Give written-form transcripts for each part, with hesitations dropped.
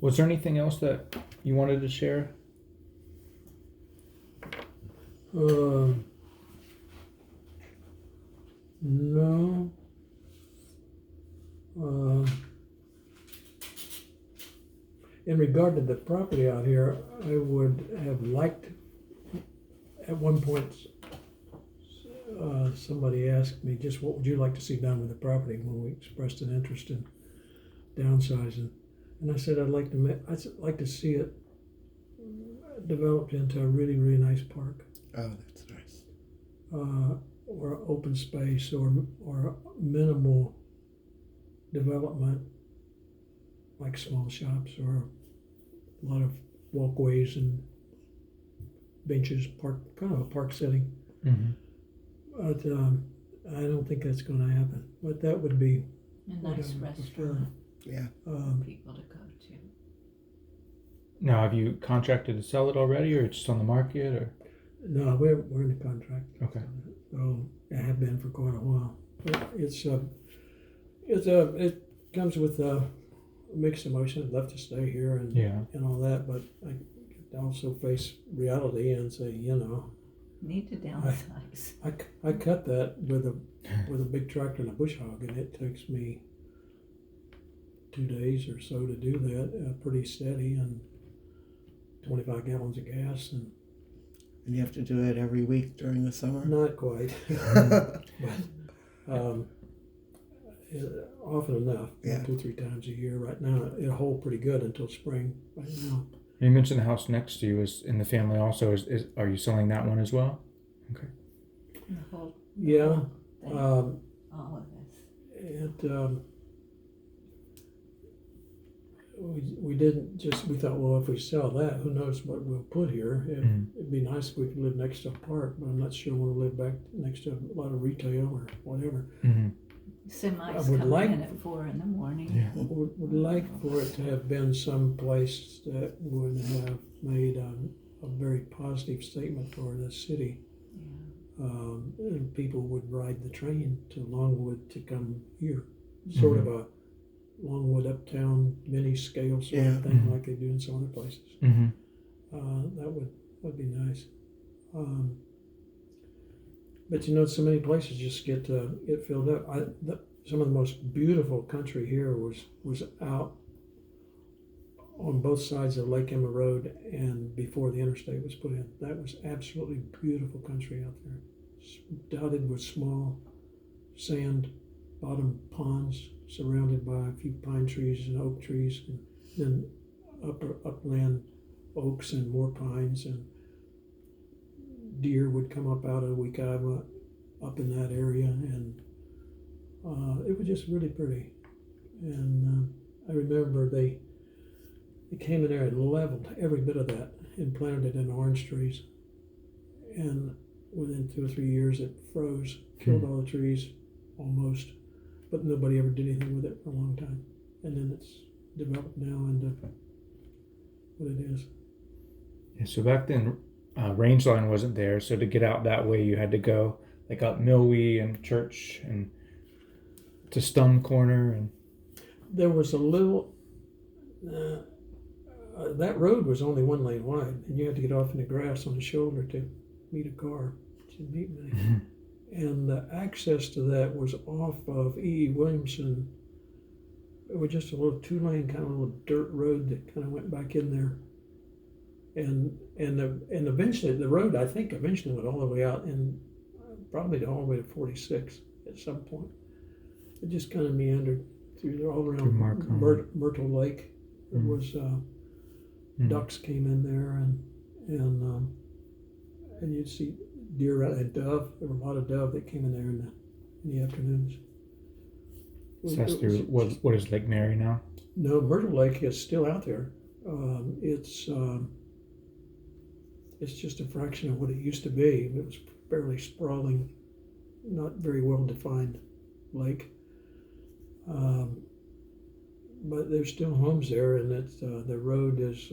Was there anything else that you wanted to share? No. In regard to the property out here, I would have liked, at one point, somebody asked me, just what would you like to see done with the property when we expressed an interest in downsizing. And I said I'd like to see it developed into a really, really nice park. Oh, that's nice. Or open space or minimal development, like small shops or a lot of walkways and benches, kind of a park setting. Mm-hmm. But I don't think that's going to happen. But that would be A nice restaurant Yeah. for people to go to. Now, have you contracted to sell it already, or it's just on the market, or? No, we're in the contract. Okay. So I have been for quite a while. But it comes with a mixed emotion. I'd love to stay here and all that, but I also face reality and say, Need to downsize. I cut that with a big tractor and a bush hog, and it takes me 2 days or so to do that, pretty steady, and 25 gallons of gas, and And you have to do it every week during the summer? not quite, but often enough, Yeah. 2 or 3 times a year. Right now, it'll hold pretty good until spring. Right now, You mentioned the house next to you is in the family also. Are you selling that one as well? Okay. The whole yeah. thing, Um, all of this. We didn't just, we thought, well, if we sell that, who knows what we'll put here. It'd be nice if we could live next to a park, but I'm not sure we want to live back next to a lot of retail or whatever. Mm-hmm. Semis would coming like- in at 4 a.m. Yeah. Would like for it to have been some place that would have made a very positive statement for the city. Yeah. And people would ride the train to Longwood to come here. Sort of a Longwood uptown mini scale sort of thing, like they do in some other places. Mm-hmm. That would be nice. But so many places just get filled up. Some of the most beautiful country here was out on both sides of Lake Emma Road and before the interstate was put in. That was absolutely beautiful country out there, dotted with small sand bottom ponds surrounded by a few pine trees and oak trees, and then upland oaks and more pines, and deer would come up out of Wekiva up in that area, and it was just really pretty. And I remember they came in there and leveled every bit of that and planted it in orange trees, and within 2 or 3 years it froze, killed all the trees almost, but nobody ever did anything with it for a long time. And then it's developed now into what it is. Yeah, so back then, range line wasn't there, so to get out that way, you had to go like up Millwee and Church and to Stum Corner, and There was a little. That road was only 1 lane wide, and you had to get off in the grass on the shoulder to meet a car to meet me. And the access to that was off of E. Williamson. It was just a little 2-lane kind of little dirt road that kind of went back in there. And eventually the road, I think, eventually went all the way out, and probably all the way to 46 at some point. It just kind of meandered through there, all around Myrtle Lake. There was ducks came in there, and you'd see deer and dove. There were a lot of dove that came in there in the afternoons. so that's through what is Lake Mary now? No, Myrtle Lake is still out there. It's just a fraction of what it used to be. It was fairly sprawling, not very well defined lake. But there's still homes there, and the road is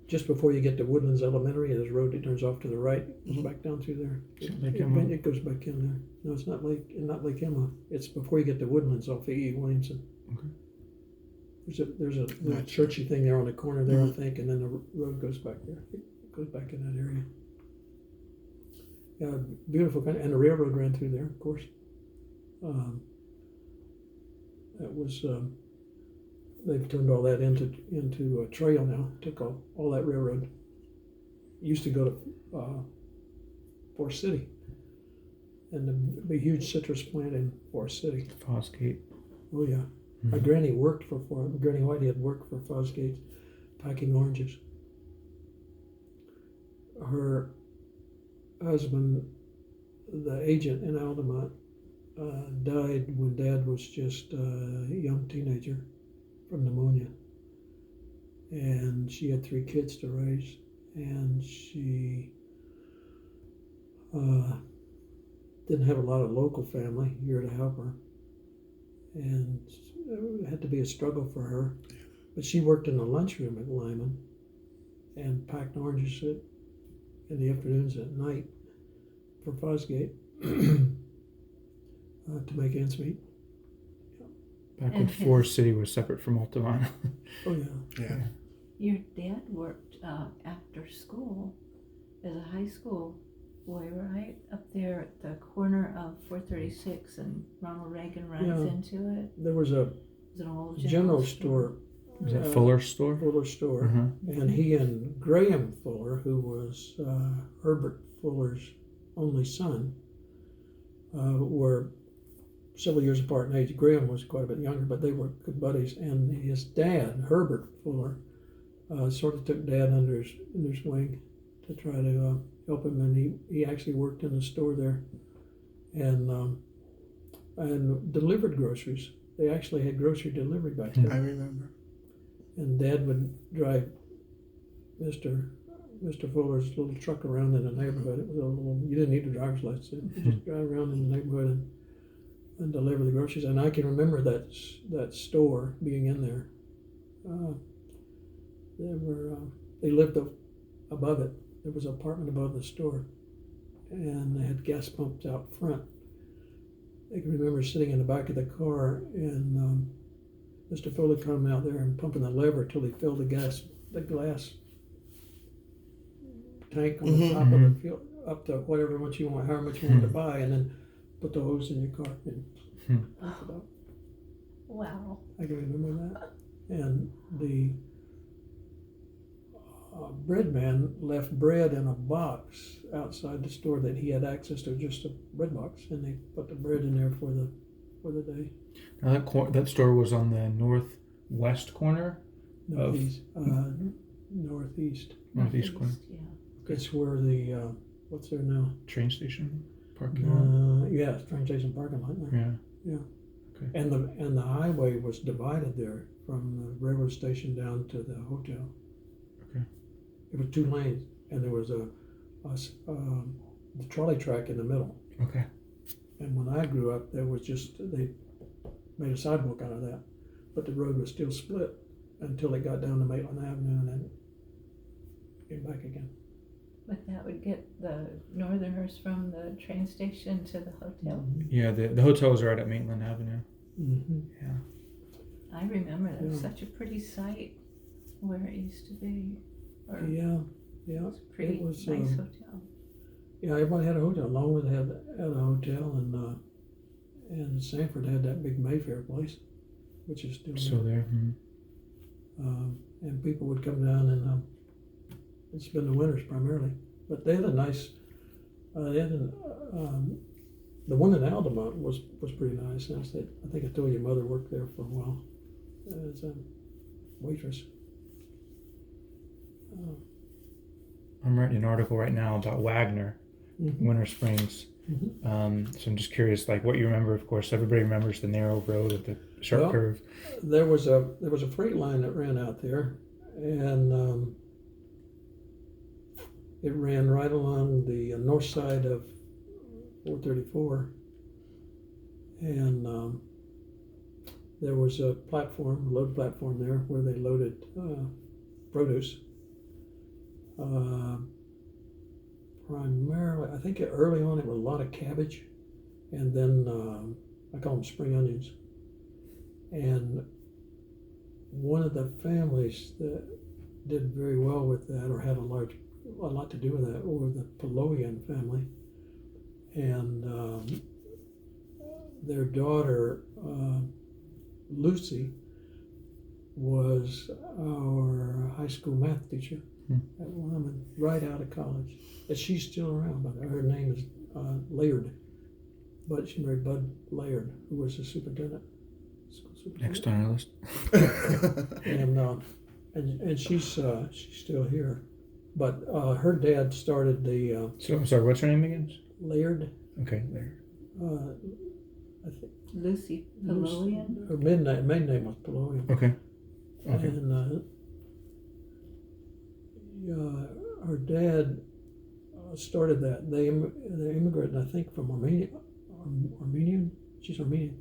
just before you get to Woodlands Elementary. There's a road that turns off to the right, goes back down through there. It goes back in there. No, it's not Lake Emma. It's before you get to Woodlands off of E. Williamson. Okay. There's a little Gotcha. churchy thing there on the corner there, I Mhm. think, and then the road goes back there. It goes back in that area. Yeah, beautiful country, and the railroad ran through there, of course. That was they've turned all that into a trail now. Took all that railroad. Used to go to Forest City, and the big huge citrus plant in Forest City. Fosgate. Oh yeah, my Mhm. granny worked for Granny Whitehead worked for Fosgate, packing oranges. Her husband, the agent in Altamont, died when Dad was just a young teenager from pneumonia, and she had 3 kids to raise, and she didn't have a lot of local family here to help her, and it had to be a struggle for her. But she worked in the lunchroom at Lyman and packed oranges in the afternoons at night for Fosgate to make ends meet. Back when And Forest City was separate from Altamont. Oh yeah. Yeah. Your dad worked after school as a high school boy, right? Up there at the corner of 436 and Ronald Reagan runs Yeah. into it. There was a It was an old general store, Was that Fuller's store? Fuller store, Uh-huh. and he and Graham Fuller, who was Herbert Fuller's only son, were several years apart in age. Graham was quite a bit younger, but they were good buddies. And his dad, Herbert Fuller, sort of took Dad under his wing to try to help him, and he actually worked in the store there, and delivered groceries. They actually had grocery delivery back I then, remember. and Dad would drive Mr. Fuller's little truck around in the neighborhood. It was a little, you didn't need a driver's license. You just drive around in the neighborhood and deliver the groceries. And I can remember that store being in there. They lived above it. There was an apartment above the store, and they had gas pumps out front. I can remember sitting in the back of the car, and Mr. Fuller coming out there and pumping the lever till he filled the glass tank on the top of the fuel up to however much you wanted to buy, and then put the hose in your car. And that's about. Wow. I can remember that. And the bread man left bread in a box outside the store that he had access to, just a bread box, and they put the bread in there for the day. Now that store was on the northwest corner? Northeast. Northeast. Northeast corner. Yeah. It's where the what's there now? Train station parking lot? Yeah, train station parking lot there. Yeah. And the highway was divided there from the railroad station down to the hotel. Okay. It was 2 lanes, and there was the trolley track in the middle. Okay. And when I grew up, there was they made a sidewalk out of that, but the road was still split until it got down to Maitland Avenue and then came back again. But that would get the Northerners from the train station to the hotel. Yeah, the hotel was right at Maitland Avenue. Mm-hmm. Yeah. I remember that was Yeah. such a pretty site where it used to be. Or Yeah. It was a pretty It was, nice hotel. Yeah, everybody had a hotel. Longwood had a hotel, and Sanford had that big Mayfair place, which is still there. There. And people would come down and spend the winters primarily. But they had a nice. The one in Altamont was pretty nice. I think I told your mother worked there for a while as a waitress. I'm writing an article right now about Wagner, Winter Springs. Mhm. So I'm just curious, like what you remember. Of course, everybody remembers the narrow road with the sharp curve. There was a freight line that ran out there, and it ran right along the north side of 434, and there was a load platform there where they loaded produce. Primarily, I think early on it was a lot of cabbage, and then I call them spring onions. And one of the families that did very well with that, or had a lot to do with that, were the Poloian family, and their daughter Lucy was our high school math teacher at Wyoming, right out of college. And she's still around, but her name is Laird. But she married Bud Laird, who was the superintendent. School superintendent. Next on our list. And she's still here. But her dad started the So I'm sorry, what's her name again? Laird. Okay, there. I think Lucy Poloian. her main name was Poloian. Okay. Okay. And her dad started that. They immigrated, I think, from Armenian. She's Armenian.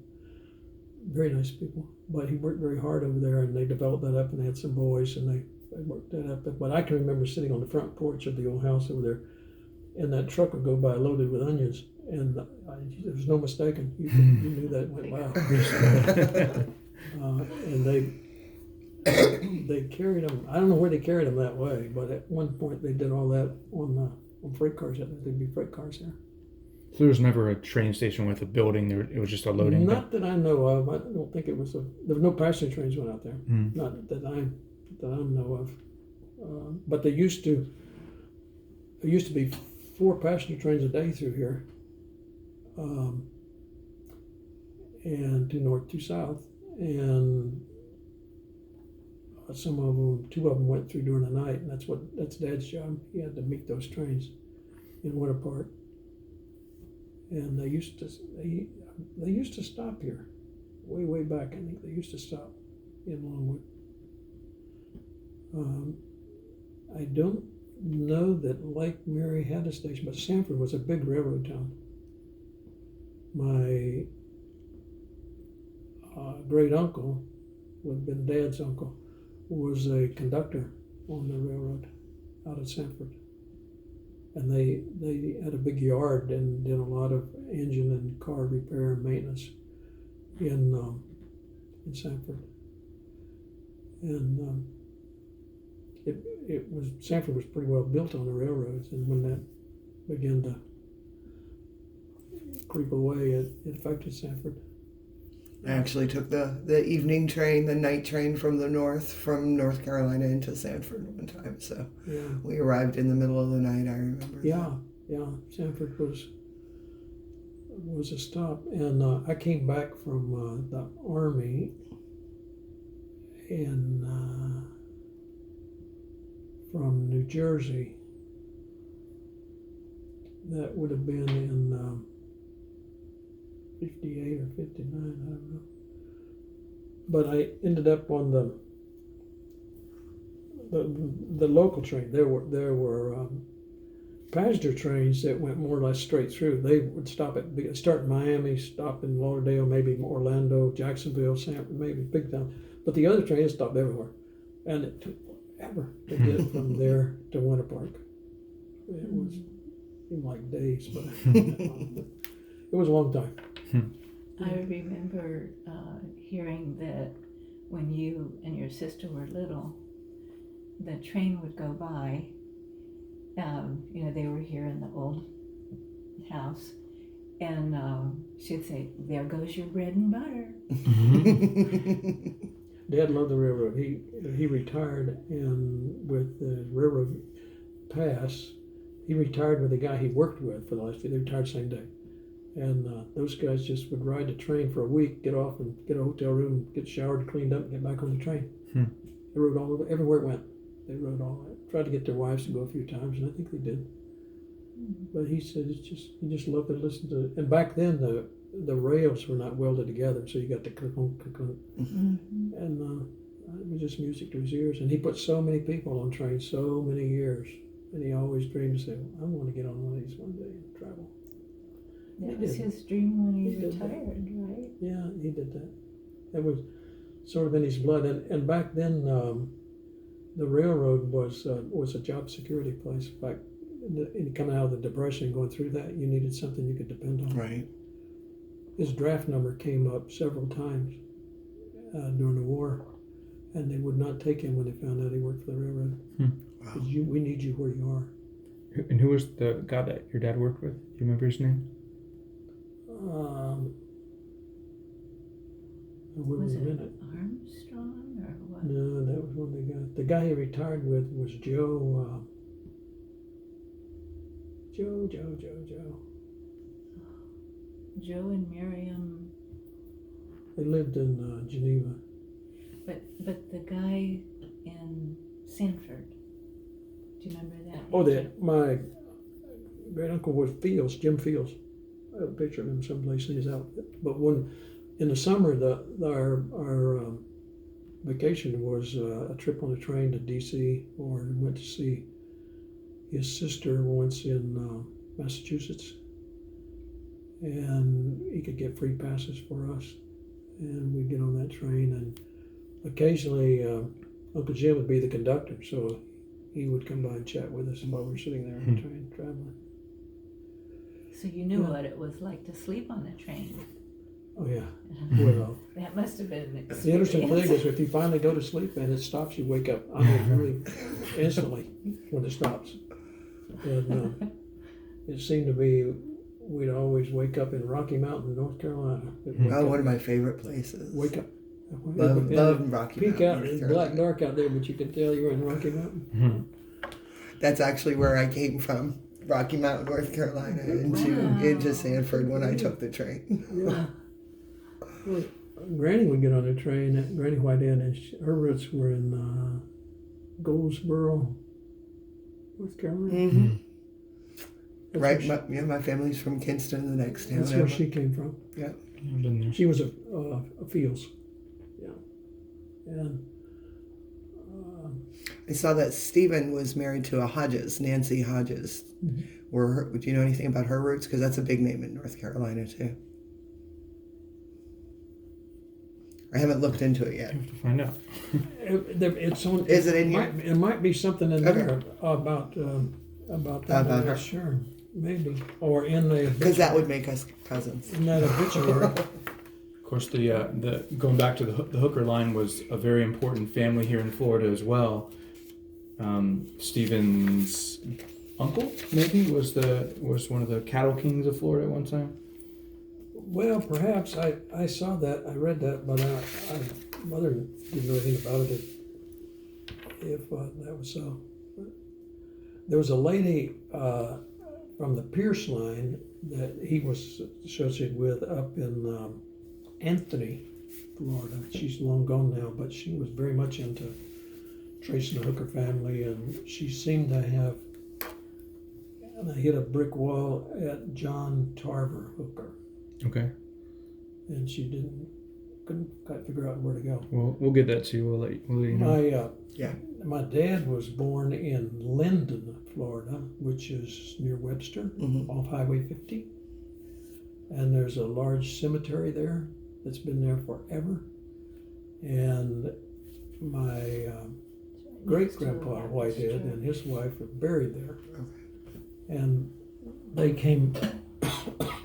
Very nice people. But he worked very hard over there, and they developed that up, and they had some boys, and they worked that up. But I can remember sitting on the front porch of the old house over there, and that truck would go by loaded with onions, and there was no mistaking. You knew that went by. And they carried them. I don't know where they carried them that way, but at one point they did all that on freight cars. There'd be freight cars there. So there was never a train station with a building. There, it was just a loading. Not that I know of. I don't think it was there were no passenger trains went out there. Mm. Not that I know of. But there used to be 4 passenger trains a day through here, and 2 north, 2 south, and some of them, 2 of them went through during the night, and that's Dad's job. He had to meet those trains in Winter Park, and they used to stop here, way back. I think they used to stop in Longwood. I don't know that Lake Mary had a station, but Sanford was a big railroad town. My great uncle, would have been Dad's uncle, was a conductor on the railroad out of Sanford. And they had a big yard and did a lot of engine and car repair and maintenance in Sanford. And Sanford was pretty well built on the railroads, and when that began to creep away, it affected Sanford. I actually took the evening train, the night train from North Carolina into Sanford one time. So Yeah. we arrived in the middle of the night, I remember. Yeah. Sanford was a stop, and I came back from the Army from New Jersey. That would have been in 58 or 59, I don't know. But I ended up on the local train. There were passenger trains that went more or less straight through. They would start in Miami, stop in Lauderdale, maybe Orlando, Jacksonville, Sanford, maybe big town. But the other trains stopped everywhere, and it took forever to get from there to Winter Park. It was seemed like days, but it was a long time. I remember hearing that when you and your sister were little, the train would go by. They were here in the old house, and she'd say, "There goes your bread and butter." Dad loved the railroad. He retired, and with the railroad pass, he retired with the guy he worked with for the last few. They retired the same day. And those guys just would ride the train for a week, get off and get a hotel room, get showered, cleaned up, and get back on the train. They rode all over, everywhere it went. They rode all that. Tried to get their wives to go a few times, and I think they did. But he said he just loved to listen to it. And back then, the rails were not welded together, so you got the click-on. And it was just music to his ears. And he put so many people on trains so many years. And he always dreamed to say, I want to get on one of these one day and travel. That was his dream when he He did retired, right? Yeah, he did that. That was sort of in his blood. And back then, the railroad was a job security place. Back in coming out of the Depression and going through that, you needed something you could depend on. Right. His draft number came up several times during the war, and they would not take him when they found out he worked for the railroad. Wow. 'Cause we need you where you are. And who was the guy that your dad worked with? Do you remember his name? Wait Was a it minute. Armstrong or what? No, that was one of the guys. The guy he retired with was Joe. Joe. Joe and Miriam, They lived in Geneva. but the guy in Sanford. Do you remember that? Oh, my great uncle was Fields, Jim Fields. I have a picture of him someplace in his outfit. But when in the summer, our vacation was a trip on a train to D.C. or went to see his sister once in Massachusetts, and he could get free passes for us, and we'd get on that train, and occasionally Uncle Jim would be the conductor, so he would come by and chat with us while we were sitting there on the train traveling. So you knew Yeah. what it was like to sleep on the train. Oh yeah, well. That must have been an experience. The interesting thing is, if you finally go to sleep and it stops, you wake up. I mean, really instantly when it stops. And it seemed to be we'd always wake up in Rocky Mountain, North Carolina. Oh, one of my favorite places. Wake up. Love Rocky Peek Mountain. out. North It's Carolina. black dark out there, but you can tell you're in Rocky Mountain. That's actually where I came from, Rocky Mountain, North Carolina, into Sanford when I took the train. Yeah. Well, Granny would get on the train. Granny Whitehead, and her roots were in Goldsboro, North Carolina. Mm-hmm. That's Right, where my family's from Kinston, the next town. That's where she came from. I've been there. She was a Fields. Yeah. And I saw that Stephen was married to a Hodges, Nancy Hodges. Mhm. Do you know anything about her roots? Because that's a big name in North Carolina too. I haven't looked into it yet. You have to find out. it's on. Is it in here? There might be something in Okay. there about that. About her. Sure, maybe, or in the Because that would make us cousins. in that obituary. Of course, the going back to the Hooker line was a very important family here in Florida as well. Stephen's uncle maybe was one of the cattle kings of Florida at one time. Well, perhaps I saw that, I read that, but mother didn't know anything about it. If that was so. There was a lady from the Pierce line that he was associated with up in Anthony, Florida. She's long gone now, but she was very much into tracing the Hooker family, and she seemed to have hit a brick wall at John Tarver Hooker, Okay. and she couldn't quite figure out where to go. Well, we'll get that to you. We'll let you know. My dad was born in Linden, Florida, which is near Webster, Mm-hmm. off Highway 50. And there's a large cemetery there that's been there forever. And my great-grandpa Whitehead and his wife are buried there. And they came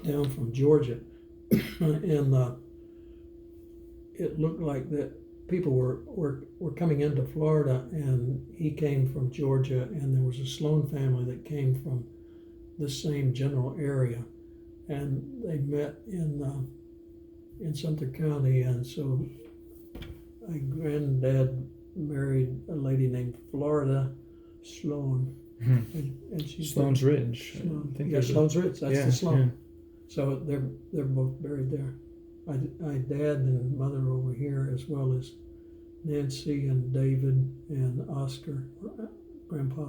down from Georgia, and it looked like that people were coming into Florida, and he came from Georgia, and there was a Sloan family that came from the same general area, and they met in Sumter County, and so my granddad married a lady named Florida Sloan, and she's Sloan's Ridge. Sloan. I think Yeah, there's Sloan's Ridge. That's yeah, the Sloan. yeah. So they're both buried there. My dad and mother are over here, as well as Nancy and David and Oscar, Grandpa,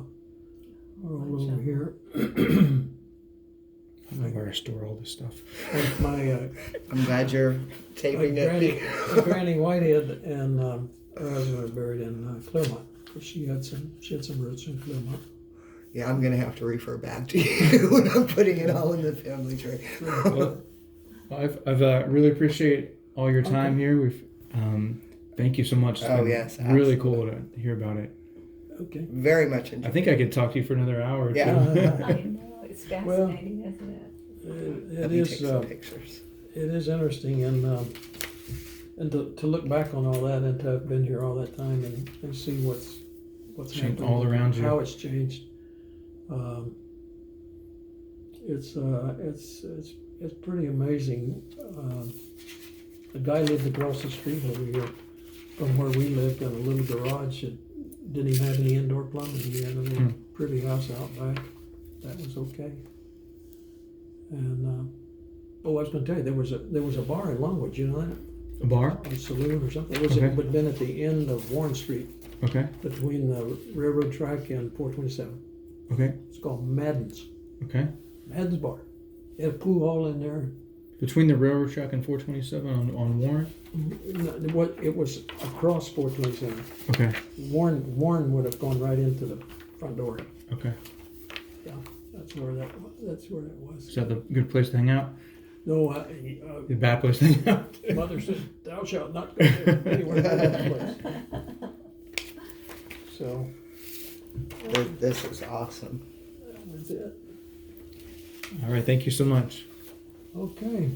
are all over here. I don't know where I store all this stuff. And my I'm glad you're taping it. Granny Whitehead and her husband are buried in Claremont. She had some roots in Claremont. Yeah, I'm gonna have to refer back to you when I'm putting it all in the family tree. Well, I've really appreciate all your time here. We've thank you so much. It's been yes, really absolutely. cool to hear about it. Okay. Very much I enjoyed. think I could talk to you for another hour or two. Yeah. I know, it's fascinating, isn't it? It Let me is. take some pictures. It is interesting, and And to look back on all that and to have been here all that time and see what's Changed happened, all around you. how it's changed. It's pretty amazing. The guy lived across the street over here from where we lived in a little garage that didn't even have any indoor plumbing. He had a little pretty house out back. That was okay. And I was going to tell you, there was a bar in Longwood. You know that? A bar? A saloon or something. It was Okay. it would have been at the end of Warren Street Okay. between the railroad track and 427. Okay. It's called Madden's. Okay. Madden's Bar. They had a pool hall in there. Between the railroad track and 427 on Warren? It was across 427. Okay. Warren would have gone right into the front door. Okay. Yeah, that's where that was. Is that the good place to hang out? No, The bad place to hang out? Mother said, "Thou shalt not go there anywhere near that place." So This is awesome. that was it. All right. Thank you so much. Okay.